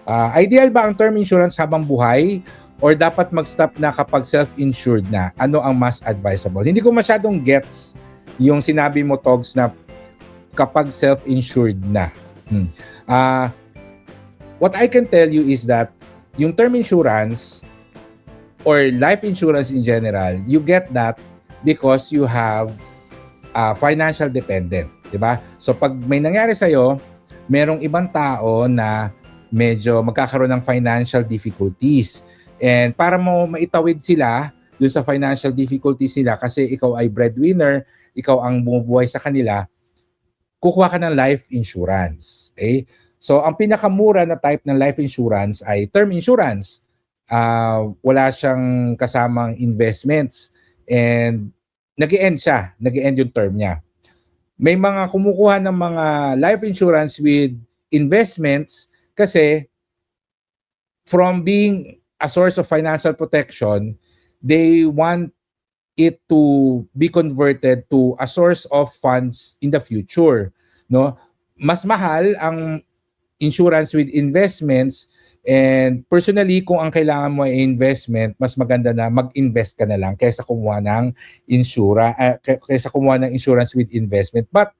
Ideal ba ang term insurance habang buhay or dapat mag-stop na kapag self-insured na? Ano ang mas advisable? Hindi ko masyadong gets yung sinabi mo, Togs, na kapag self-insured na. What I can tell you is that yung term insurance or life insurance in general, you get that because you have financial dependent, di ba? So pag may nangyari sa'yo, merong ibang tao na medyo magkakaroon ng financial difficulties. And para mo maitawid sila dun sa financial difficulties nila kasi ikaw ay breadwinner, ikaw ang bumubuhay sa kanila, kukuha ka ng life insurance. Okay? So ang pinakamura na type ng life insurance ay term insurance. Wala siyang kasamang investments and nag-e-end siya, nag-e-end yung term niya. May mga kumukuha ng mga life insurance with investments kasi from being a source of financial protection, they want it to be converted to a source of funds in the future, no? Mas mahal ang insurance with investments, and personally kung ang kailangan mo ay investment, mas maganda na mag-invest ka na lang kaysa kumuha ng insurance with investment. But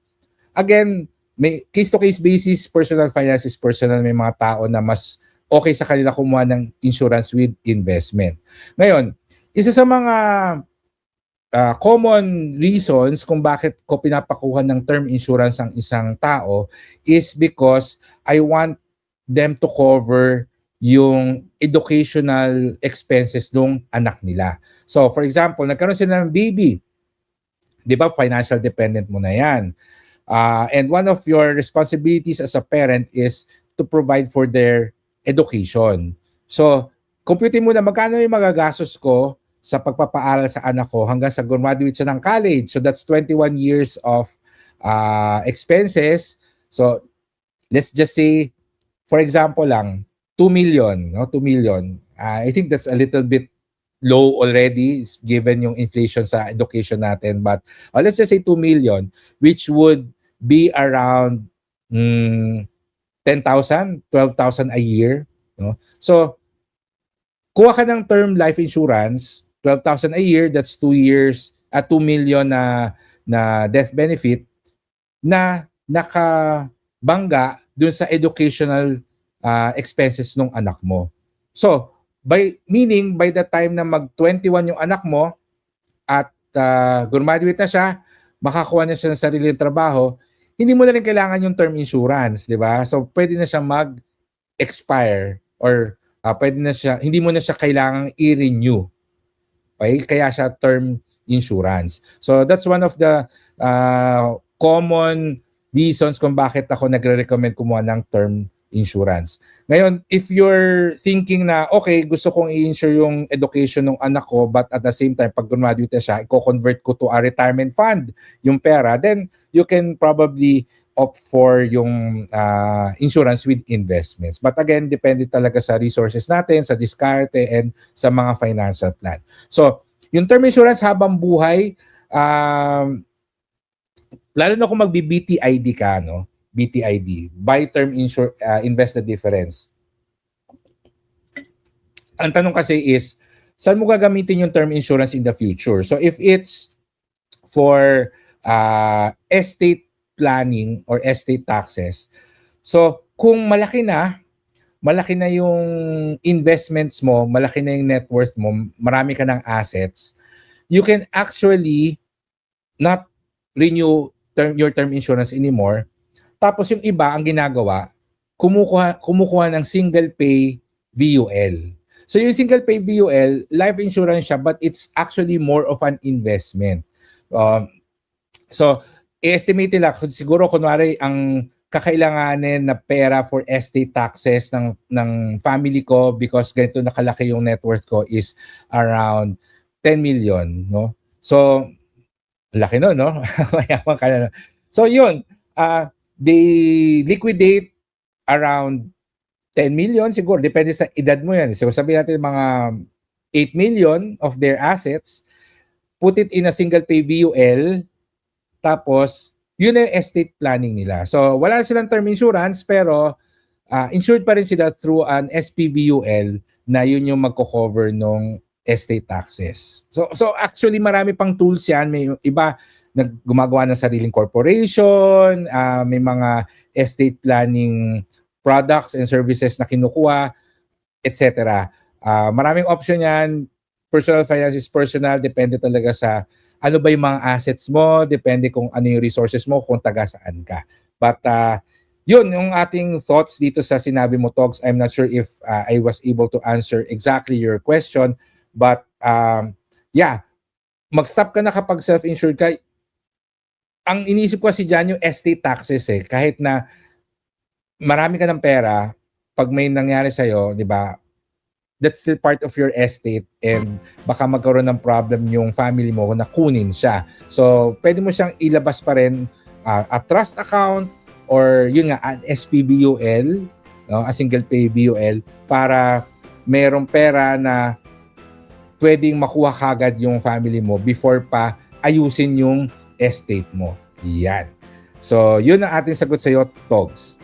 again, may case-to-case basis, personal finances personal, may mga tao na mas okay sa kanila kumuha ng insurance with investment. Ngayon, isa sa mga common reasons kung bakit ko pinapakuha ng term insurance ang isang tao is because I want them to cover yung educational expenses ng anak nila. So, for example, nagkaroon sila ng baby. Di ba, financial dependent mo na yan. And one of your responsibilities as a parent is to provide for their education. So, computin mo na magkano yung magagastos ko sa pagpapaaral sa anak ko hanggang sa graduate siya ng college. So, that's 21 years of expenses. So, let's just say, for example lang, 2 million. No? 2 million. I think that's a little bit low already given yung inflation sa education natin. But let's just say 2 million, which would be around 10,000, 12,000 a year. No? So, kuha ka ng term life insurance, 12,000 a year, that's 2 years, 2 million na death benefit na nakabangga dun sa educational expenses ng anak mo. So, by the time na mag-21 yung anak mo at graduate na siya, makakuha na siya ng sariling trabaho, hindi mo na rin kailangan yung term insurance, di ba? So, pwede na siya mag-expire or hindi mo na siya kailangang i-renew. Okay? Kaya siya term insurance. So, that's one of the common reasons kung bakit ako nagre-recommend kumuha ng term insurance. Ngayon, if you're thinking na, okay, gusto kong i-insure yung education ng anak ko, but at the same time, pag graduate na siya, i-convert ko to a retirement fund, yung pera, then you can probably opt for yung insurance with investments. But again, depende talaga sa resources natin, sa diskarte, and sa mga financial plan. So, yung term insurance habang buhay, lalo na kung magbi-BTID ka, no? BTID, Buy Term Invested Difference. Ang tanong kasi is, saan mo gagamitin yung term insurance in the future? So if it's for estate planning or estate taxes, so kung malaki na yung investments mo, malaki na yung net worth mo, marami ka ng assets, you can actually not renew your term insurance anymore. Tapos yung iba, ang ginagawa, kumukuha ng single pay VUL. So yung single pay VUL, life insurance siya, but it's actually more of an investment. So, i-estimate nila, siguro kunwari ang kakailanganin na pera for estate taxes ng family ko because ganito nakalaki yung net worth ko is around 10 million. No? So, laki no? Mayaman ka na. So yun, they liquidate around 10 million siguro, depende sa edad mo yan. So sabihin natin mga 8 million of their assets, put it in a single pay VUL, tapos yun yung estate planning nila. So wala silang term insurance pero insured pa rin sila through an SPVUL na yun yung magko-cover nung estate taxes. So actually marami pang tools yan. May iba gumagawa ng sariling corporation, may mga estate planning products and services na kinukuha, etc. Maraming option yan. Personal finance is personal. Depende talaga sa ano ba yung mga assets mo, depende kung ano yung resources mo, kung taga saan ka. But yun, yung ating thoughts dito sa sinabi mo, Togs. I'm not sure if I was able to answer exactly your question. But yeah, mag-stop ka na kapag self-insured ka. Ang iniisip ko kasi dyan yung estate taxes eh. Kahit na marami ka ng pera, pag may nangyari sa'yo, di ba, that's still part of your estate and baka magkaroon ng problem yung family mo na kunin siya. So, pwede mo siyang ilabas pa rin a trust account or yun nga, an SPBUL, no, a single pay BUL, para merong pera na pwedeng makuha kagad yung family mo before pa ayusin yung estate mo. Yan. So, yun ang ating sagot sa iyo, Togs.